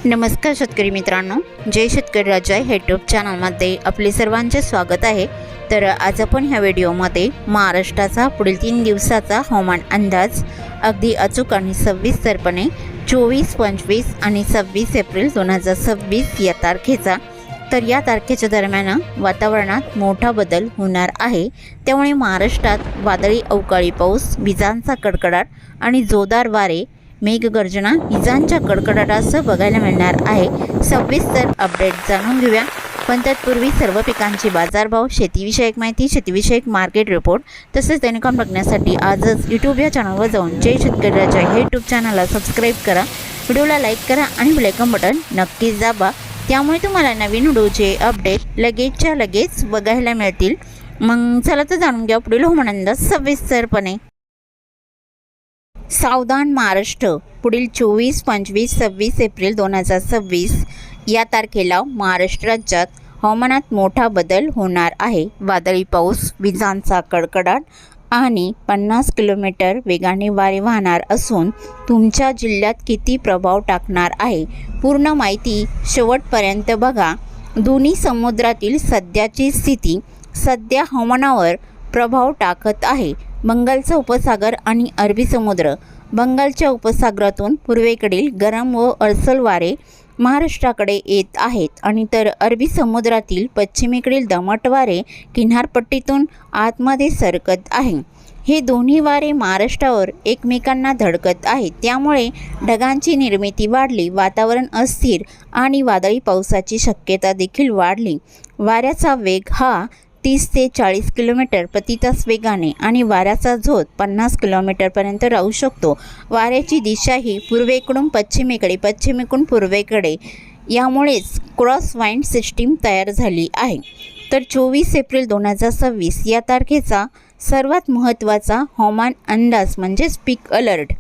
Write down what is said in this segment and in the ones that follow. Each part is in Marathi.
नमस्कार शेतकरी मित्रांनो, जय शेतकरी राजा यूट्यूब चॅनलमध्ये आपले सर्वांचे स्वागत आहे। तर आज आपण ह्या व्हिडिओमध्ये महाराष्ट्राचा पुढील 3 दिवसाचा हवामान अंदाज अगदी अचूक आणि सविस्तरपणे 24, 25 आणि 26 एप्रिल 2026 या तारखेचा। तर या तारखेच्या दरम्यान वातावरणात मोठा बदल होणार आहे, त्यामुळे महाराष्ट्रात वादळी अवकाळी पाऊस, विजांचा कडकडाट आणि जोरदार वारे, मेघगर्जना, विजांच्या कडकडाटासह बघायला मिळणार आहे। सविस्तर अपडेट जाणून घेऊया, पण तत्पूर्वी सर्व पिकांचे बाजारभाव, शेतीविषयक माहिती, शेतीविषयक मार्केट रिपोर्ट तसेच दैनिकांन बघण्यासाठी आजच यूट्यूब या चॅनलवर जाऊन जय शेतकरी राजा हे यूट्यूब चॅनलला सबस्क्राईब करा, व्हिडिओला लाईक करा आणि बेल आयकॉन बटन नक्कीच दाबा, त्यामुळे तुम्हाला नवीन व्हिडिओचे अपडेट लगेचच्या लगेच बघायला मिळतील। मग चला तर जाणून घ्या पुढील हवामान अंदाज सविस्तरपणे। सावधान महाराष्ट्र, पुढील 24, 25, 26 एप्रिल 2026 या तारखेला महाराष्ट्र राज्यात हवामानात मोठा बदल होणार आहे। वादळी पाऊस, विजांचा कडकडाट आणि 50 किलोमीटर वेगाने वारे वाहणार असून तुमच्या जिल्ह्यात किती प्रभाव टाकणार आहे, पूर्ण माहिती शेवटपर्यंत बघा। दोन्ही समुद्रातील सध्याची स्थिती सध्या हवामानावर प्रभाव टाकत आहे। बंगालचा उपसागर आणि अरबी समुद्र, बंगालच्या उपसागरातून पूर्वेकडील गरम व अस्सल वारे महाराष्ट्राकडे येत आहेत आणि तर अरबी समुद्रातील पश्चिमेकडील दमट वारे किनारपट्टीतून आतमध्ये सरकत आहे। हे दोन्ही वारे महाराष्ट्रावर एकमेकांना धडकत आहेत, त्यामुळे ढगांची निर्मिती वाढली, वातावरण अस्थिर आणि वादळी पावसाची शक्यता देखील वाढली। वाऱ्याचा वेग हा 30 ते 40 किलोमीटर प्रति तास वेगाने आणि वाऱ्याचा झोत 50 किलोमीटरपर्यंत राहू शकतो। वाऱ्याची दिशा ही पूर्वेकडून पश्चिमेकडे, पश्चिमेकडून पूर्वेकडे, यामुळेच क्रॉस वाइंड सिस्टीम तयार झाली आहे। तर 24 एप्रिल 2026 या तारखेचा सर्वात महत्त्वाचा हवामान अंदाज म्हणजेच पीक अलर्ट।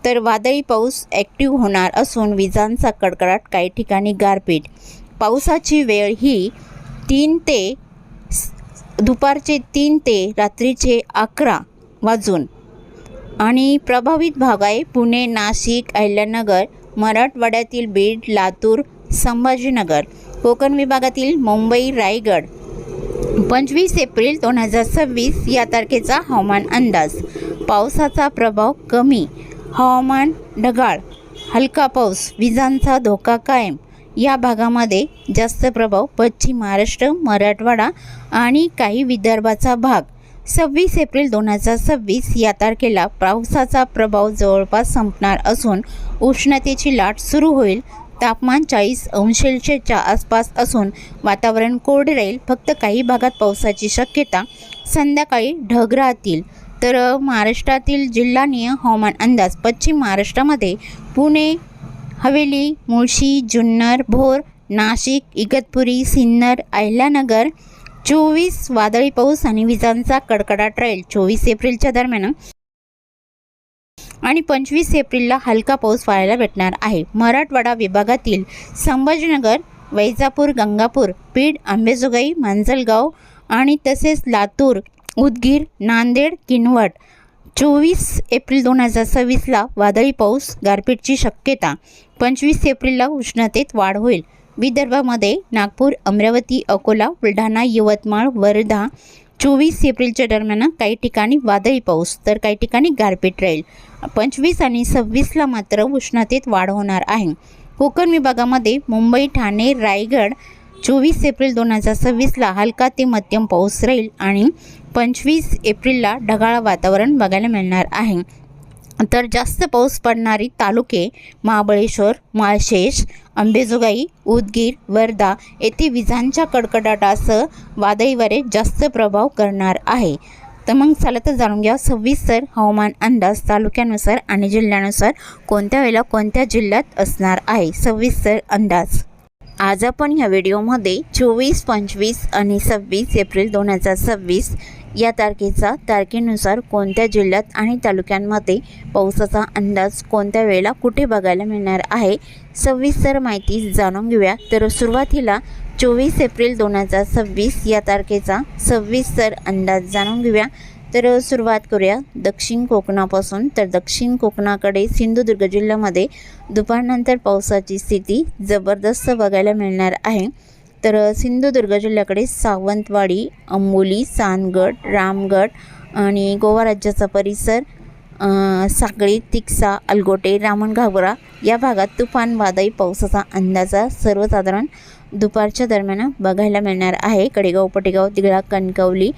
तर वादळी पाऊस ॲक्टिव्ह होणार असून विजांचा कडकडाट, काही ठिकाणी गारपीट। पावसाची वेळ ही दुपारचे 3 ते रात्रीचे 11 वाजून आणि प्रभावित भाग आहे पुणे, नाशिक, अहिल्यानगर, मराठवाड्यातील बीड, लातूर, संभाजीनगर, कोकण विभागातील मुंबई, रायगड। 25 एप्रिल 2026 या तारखेचा हवामान अंदाज। पावसाचा प्रभाव कमी, हवामान ढगाळ, हलका पाऊस, विजांचा धोका कायम। या भागामध्ये जास्त प्रभाव पश्चिम महाराष्ट्र, मराठवाडा आणि काही विदर्भाचा भाग। 26 एप्रिल 2026 या तारखेला पावसाचा प्रभाव जवळपास संपणार असून उष्णतेची लाट सुरू होईल। तापमान 40 अंश सेल्सिअसच्या आसपास असून वातावरण कोरडे राहील, फक्त काही भागात पावसाची शक्यता। संध्याकाळी ढग राहतील। तर महाराष्ट्रातील जिल्हानिय हवामान अंदाज। पश्चिम महाराष्ट्रामध्ये पुणे, हवेली, मुळशी, जुन्नर, भोर, नाशिक, इगतपुरी, सिन्नर, अहिल्यानगर 24 वादळी पाऊस आणि विजांचा कडकडाट राहील 24 एप्रिलच्या दरम्यान आणि 25 एप्रिलला हलका पाऊस पाहायला भेटणार आहे। मराठवाडा विभागातील संभाजीनगर, वैजापूर, गंगापूर, बीड, अंबेजोगाई, मांजलगाव आणि तसेच लातूर, उदगीर, नांदेड, किनवट 24 एप्रिल 2026ला वादळी पाऊस, गारपीटची शक्यता। 25 एप्रिलला उष्णतेत वाढ होईल। विदर्भामध्ये नागपूर, अमरावती, अकोला, बुलढाणा, यवतमाळ, वर्धा 24 एप्रिलच्या दरम्यान काही ठिकाणी वादळी पाऊस, तर काही ठिकाणी गारपीट राहील। 25 आणि 26ला मात्र उष्णतेत वाढ होणार आहे। कोकण विभागामध्ये मुंबई, ठाणे, रायगड 24 एप्रिल 2026ला हलका ते मध्यम पाऊस राहील आणि 25 एप्रिलला ढगाळ वातावरण बघायला मिळणार आहे। तर जास्त पाऊस पडणारी तालुके महाबळेश्वर, माळशेज, अंबेजोगाई, उदगीर, वर्धा येथे विजांच्या कडकडाटासह वादळी वारे जास्त प्रभाव करणार आहे। तर मग चला तर जाणून घ्या सविस्तर हवामान अंदाज तालुक्यानुसार आणि जिल्ह्यानुसार कोणत्या वेळेला कोणत्या जिल्ह्यात असणार आहे सविस्तर अंदाज। आज आपण ह्या व्हिडिओमध्ये 24, 25 आणि 26 एप्रिल 2026 या तारखेनुसार कोणत्या जिल्ह्यात आणि तालुक्यांमध्ये पावसाचा अंदाज कोणत्या वेळेला कुठे बघायला मिळणार आहे सविस्तर माहिती जाणून घेऊया। तर सुरुवातीला 24 एप्रिल 2026 या तारखेचा सविस्तर अंदाज जाणून घेऊया। तर सुरुवात करूया दक्षिण कोकणापासून। तर दक्षिण कोकणाकडे सिंधुदुर्ग जिल्ह्यामध्ये दुपारनंतर पावसाची स्थिती जबरदस्त बघायला मिळणार आहे। तर सिंधुदुर्ग जिल्ह्याकडे सावंतवाडी, अंबोली, सानगड, रामगड आणि गोवा राज्याचा परिसर, सागळी, तिक्सा, अलगोटे, रामणघागरा या भागात तुफान वादळी पावसाचा अंदाजा सर्वसाधारण दुपारच्या दरम्यान बघायला मिळणार आहे। कडेगाव, पटेगाव, तिगळा, कणकवली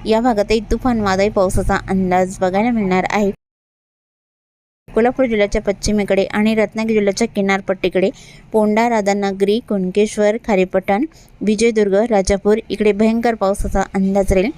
या भागातही तुफान वादळी पावसाचा अंदाज बघायला मिळणार आहे। कोल्हापूर जिल्ह्याच्या पश्चिमेकडे आणि रत्नागिरी जिल्ह्याच्या किनारपट्टीकडे पोंढा, राधानगरी, कुणकेश्वर, खारेपटण, विजयदुर्ग, राजापूर इकडे भयंकर पावसाचा अंदाज राहील।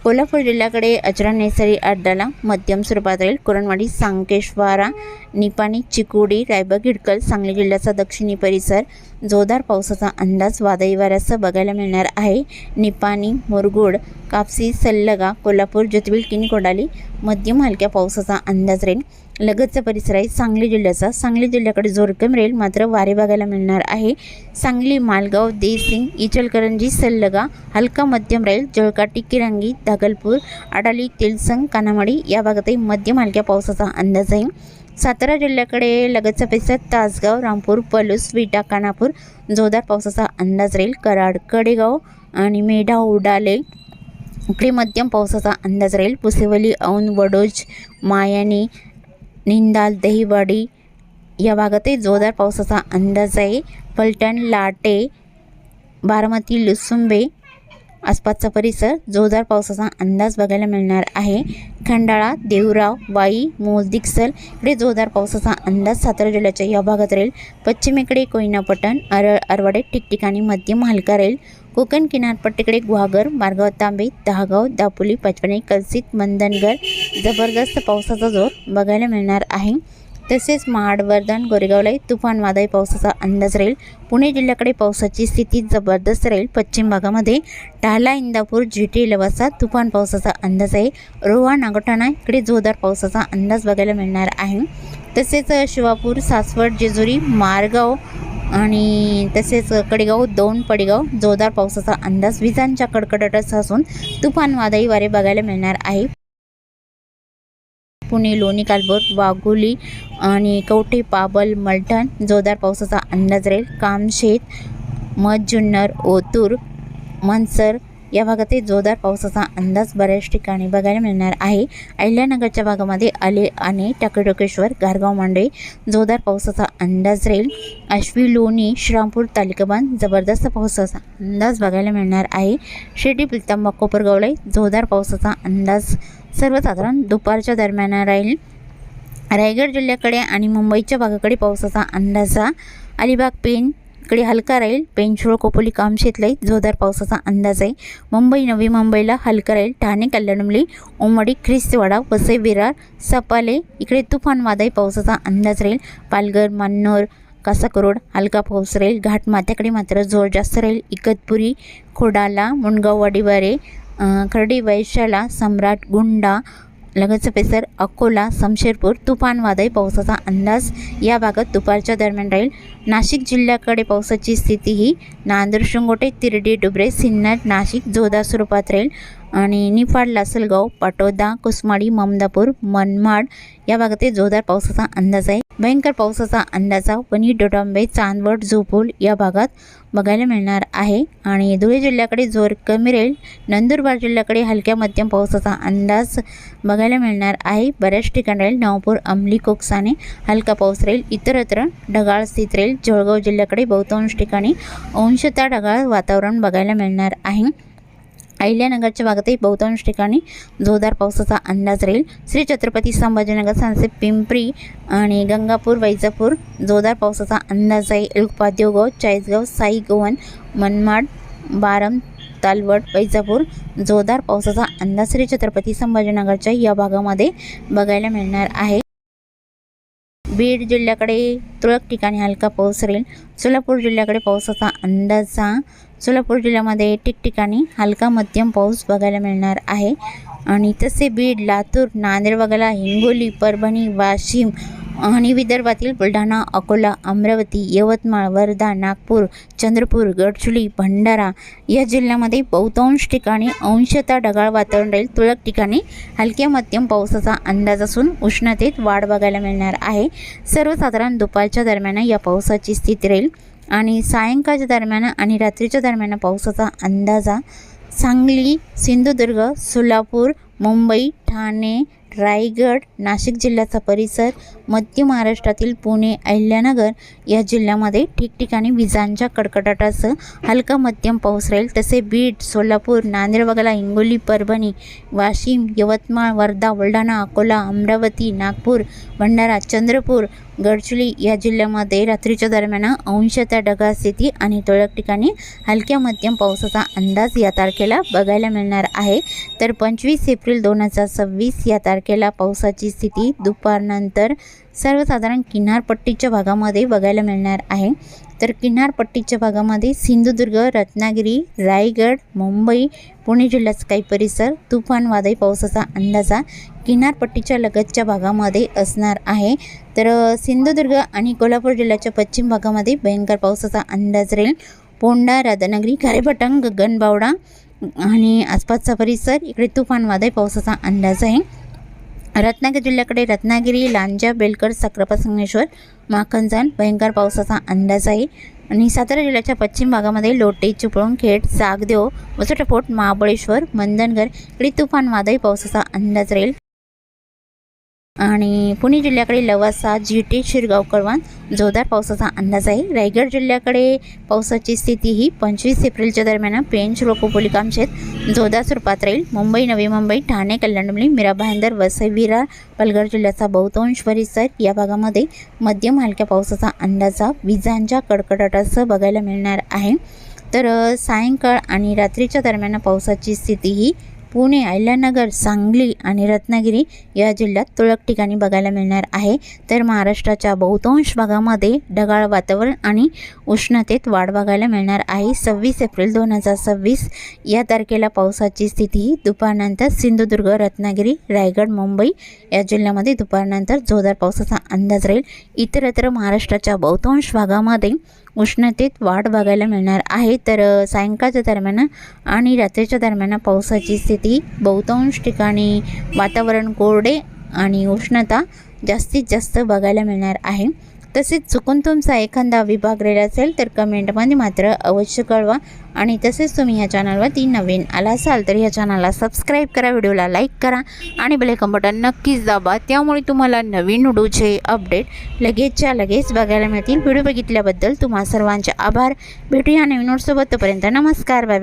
कोल्हापूर जिल्ह्याकडे अचरा, नेसरी, अड्डाला मध्यम स्वरूपात राहील। कुरणवाडी, सांकेश्वरा, निपाणी, चिकोडी, रायबा, हिडकल, सांगली जिल्ह्याचा दक्षिणी परिसर जोरदार पावसाचा अंदाज वादळी वाऱ्यासह बघायला मिळणार आहे। निपाणी, मुरगुड, कापसी, सल्लगा, कोल्हापूर, ज्योतिबील, किनकोडाली मध्यम हलक्या पावसाचा अंदाज राहील। लगतचा परिसर आहे सांगली जिल्ह्याचा। सांगली जिल्ह्याकडे जोर कमी राहील, मात्र वारे बघायला मिळणार आहे। सांगली, मालगाव, देसिंग, इचलकरंजी, सल्लगा हलका मध्यम राहील। जळकाटी, किरंगी, दागलपूर, आडाली, तेलसंग, कानामाडी या भागातही मध्यम हलक्या पावसाचा अंदाज आहे। सातारा जिल्ह्याकडे लगतचा परिसर तासगाव, रामपूर, पलूस, विटा, कानापूर जोरदार पावसाचा अंदाज राहील। कराड, कडेगाव आणि मेढा, उडाले इकडे मध्यम पावसाचा अंदाज राहील। पुसेवली, औंध, वडोज, मायानी, निंदाल, दहिवाडी या भागातही जोरदार पावसाचा अंदाज आहे। फलटण, लाटे, बारामती, लुसुंबे आसपासचा परिसर जोरदार पावसाचा अंदाज बघायला मिळणार आहे। खंडाळा, देवराव, वाई, मोलदिक्सल इकडे जोरदार पावसाचा अंदाज सातारा जिल्ह्याच्या या भागात राहील। पश्चिमेकडे कोयनापटण, अरवाडे ठिकठिकाणी मध्यम हलका राहील। कोकण किनारपट्टीकडे गुहागर, मारगाव, तांबे, दहागाव, दापोली, पाचपणी, कलसीत, मंदनगर जबरदस्त पावसाचा जोर बघायला मिळणार आहे। तसेच महाड, वर्धन, गोरेगावलाही तुफान वादळी पावसाचा अंदाज राहील। पुणे जिल्ह्याकडे पावसाची स्थिती जबरदस्त राहील। पश्चिम भागामध्ये टाला, इंदापूर, जिटी, लवासा तुफान पावसाचा अंदाज आहे। रोहा, नागोठाणा इकडे जोरदार पावसाचा अंदाज बघायला मिळणार आहे। तसेच शिवापूर, सासवड, जेजुरी, मारगाव आणि तसेच कडेगाव, दौंड, पडेगाव जोरदार पावसाचा अंदाज विजांच्या कडकडाटासह असून तुफान वादळी वारे बघायला मिळणार आहे। पुणे, लोणी, कालबोर, वाघोली आणि कवठे, पाबल, मलठण जोरदार पावसाचा अंदाज राहील। कामशेत, जुन्नर, ओतूर, मनसर या भागातही जोरदार पावसाचा अंदाज बऱ्याच ठिकाणी बघायला मिळणार आहे। अहिल्यानगरच्या भागामध्ये आले आणि टाकेडोकेश्वर, गारगाव, मांडवे जोरदार पावसाचा अंदाज राहील। आश्वी, लोणी, श्रीरामपूर तालुकाबांध जबरदस्त पावसाचा अंदाज बघायला मिळणार आहे। शेटी, पिलतांबा, कोपरगावलाही जोरदार पावसाचा अंदाज सर्वसाधारण दुपारच्या दरम्यान राहील। रायगड जिल्ह्याकडे आणि मुंबईच्या भागाकडे पावसाचा अंदाजा अलिबाग, पेण इकडे हलका राहील। पेंचोळ, कोपोली, कामशेतलाही जोरदार पावसाचा अंदाज आहे। मुंबई, नवी मुंबईला हलका राहील। ठाणे, कल्याणमली, उमडी, ख्रिस्तीवाडा, वसई, विरार, सपाले इकडे तुफान वादळी पावसाचा अंदाज राहील। पालघर, मन्नोर, कासाकरोड हलका पाऊस राहील। घाटमाथ्याकडे मात्र जोर जास्त राहील। इकतपुरी, खोडाला, मुंडगाव, वाडीवारे, खर्डी, वैशाला, सम्राट, गुंडा लगतचा परिसर, अकोला, शमशेरपूर तुफान वादळी पावसाचा अंदाज या भागात दुपारच्या दरम्यान राहील। नाशिक जिल्ह्याकडे पावसाची स्थिती ही नांदूर, शिंगोटे, तिरडी, डुबरे, सिन्नर, नाशिक जोरदार स्वरूपात राहील आणि निफाड, लासलगाव, पाटोदा, कुसमाडी, ममदापूर, मनमाड या भागात जोरदार पावसाचा अंदाज आहे। भयंकर पावसाचा अंदाजा वणी, डोडांबे, चांदवड, झोपूल या भागात बघायला मिळणार आहे आणि धुळे जिल्ह्याकडे जोर कमी राहील। नंदुरबार जिल्ह्याकडे हलक्या मध्यम पावसाचा अंदाज बघायला मिळणार आहे। बऱ्याच ठिकाणी राहील। नवापूर, अंमली, कोकसाने हलका पाऊस राहील। इतरत्र ढगाळ स्थित राहील। जळगाव जिल्ह्याकडे बहुतांश ठिकाणी अंशतः ढगाळ वातावरण बघायला मिळणार आहे। अहिल्यानगरच्या भागातही बहुतांश ठिकाणी जोरदार पावसाचा अंदाज राहील। श्री छत्रपती संभाजीनगर, सांसे, पिंपरी आणि गंगापूर, वैजापूर जोरदार पावसाचा अंदाज आहे। एलुपा, देवगाव, चाळीसगाव, साई, गोवन, मनमाड, बारम, तालवड, वैजापूर जोरदार पावसाचा अंदाज श्री छत्रपती संभाजीनगरच्या या भागामध्ये बघायला मिळणार आहे। बीड जिल्ह्याकडे तुरळक ठिकाणी हलका पाऊस राहील। सोलापूर जिल्ह्याकडे पावसाचा अंदाजा सोलापूर जिल्ह्यामध्ये ठिकठिकाणी हलका मध्यम पाऊस बघायला मिळणार आहे आणि तसे बीड, लातूर, नांदेड वगैरे, हिंगोली, परभणी, वाशिम आणि विदर्भातील बुलढाणा, अकोला, अमरावती, यवतमाळ, वर्धा, नागपूर, चंद्रपूर, गडचिरोली, भंडारा या जिल्ह्यामध्ये बहुतांश ठिकाणी अंशतः ढगाळ वातावरण राहील. तुरळक ठिकाणी हलक्या मध्यम पावसाचा अंदाज असून उष्णतेत वाढ बघायला मिळणार आहे. सर्वसाधारण दुपारच्या दरम्यान या पावसाची स्थिती राहील आणि सायंकाळच्या दरम्यान आणि रात्रीच्या दरम्यान पावसाचा अंदाजा सांगली, सिंधुदुर्ग, सोलापूर, मुंबई, ठाणे, रायगड, नाशिक जिल्ह्याचा परिसर, मध्य महाराष्ट्रातील पुणे, अहिल्यानगर या जिल्ह्यामध्ये ठिकठिकाणी विजांच्या कडकडाटासह हलका मध्यम पाऊस राहील. तसे बीड, सोलापूर, नांदेड वगळता हिंगोली, परभणी, वाशिम, यवतमाळ, वर्धा, बुलढाणा, अकोला, अमरावती, नागपूर, भंडारा, चंद्रपूर, गडचिरोली या जिल्ह्यामध्ये रात्रीच्या दरम्यान अंशतः ढगाळ स्थिती आणि तुरळक ठिकाणी हलक्या मध्यम पावसाचा अंदाज या तारखेला बघायला मिळणार आहे. तर 25 एप्रिल 2026 या तारखेला पावसाची स्थिती दुपारनंतर सर्वसाधारण किनारपट्टीच्या भागामध्ये बघायला मिळणार आहे. तर किनारपट्टीच्या भागामध्ये सिंधुदुर्ग, रत्नागिरी, रायगड, मुंबई, पुणे जिल्ह्याचा काही परिसर तुफान वादळी पावसाचा अंदाजा किनारपट्टीच्या लगतच्या भागामध्ये असणार आहे. तर सिंधुदुर्ग आणि कोल्हापूर जिल्ह्याच्या पश्चिम भागामध्ये भयंकर पावसाचा अंदाज राहील. पोंढा, राधानगरी, खारेपाटण, गगनबावडा आणि आसपासचा परिसर इकडे तुफान वादळी पावसाचा अंदाज आहे. रत्नागिरी जिल्ह्याकडे रत्नागिरी, लांजा, बेलकर, साक्रापा, संगमेश्वर, माखनजान भयंकर पावसाचा अंदाज आहे. आणि सातारा जिल्ह्याच्या पश्चिम भागामध्ये लोटे, चिपळूण, खेड, सागदेव, वसोटाफोट, महाबळेश्वर, मंदनगर इकडे तुफान वादळी पावसाचा अंदाज राहील. आणि पुणे जिल्ह्याकडे लवासा, जिटे, शिरगाव, कळवण जोरदार पावसाचा अंदाज आहे. रायगड जिल्ह्याकडे पावसाची स्थिती ही 25 एप्रिलच्या दरम्यान पेंच, रोकोपोली, कामशेत जोरदार स्वरूपात राहील. मुंबई, नवी मुंबई, ठाणे, कल्याण, मीरा भाईंदर, वसई, विरार, पालघर जिल्ह्याचा बहुतांश परिसर या भागामध्ये मध्यम हलक्या पावसाचा अंदाजा विजांच्या कडकडाटासह बघायला मिळणार आहे. तर सायंकाळ आणि रात्रीच्या दरम्यान पावसाची स्थिती ही पुणे, अहिल्यानगर, सांगली आणि रत्नागिरी या जिल्ह्यात तुरळक ठिकाणी बघायला मिळणार आहे. तर महाराष्ट्राच्या बहुतांश भागामध्ये ढगाळ वातावरण आणि उष्णतेत वाढ बघायला मिळणार आहे. 26 एप्रिल 2026 या तारखेला पावसाची स्थिती दुपारनंतर सिंधुदुर्ग, रत्नागिरी, रायगड, मुंबई या जिल्ह्यामध्ये दुपारनंतर जोरदार पावसाचा अंदाज राहील. इतरत्र महाराष्ट्राच्या बहुतांश भागामध्ये उष्णतेत वाढ बघायला मिळणार आहे. तर सायंकाळच्या दरम्यान आणि रात्रीच्या दरम्यान पावसाची स्थिती बहुतांश ठिकाणी वातावरण कोरडे आणि उष्णता जास्तीत जास्त बघायला मिळणार आहे. तसेच चुकून तुमचा एखादा विभाग राहिला असेल तर कमेंटमध्ये मात्र अवश्य कळवा. आणि तसेच तुम्ही या चॅनलवरती नवीन आला असाल तर या चॅनलला सबस्क्राईब करा, व्हिडिओला लाईक करा आणि बेल आयकॉन बटन नक्कीच दाबा. त्यामुळे तुम्हाला नवीन व्हिडिओचे अपडेट लगेचच्या लगेच बघायला मिळतील. व्हिडिओ बघितल्याबद्दल तुम्हा सर्वांचे आभार. भेटूया नवीन नोट्सोबत. तोपर्यंत नमस्कार, बाय.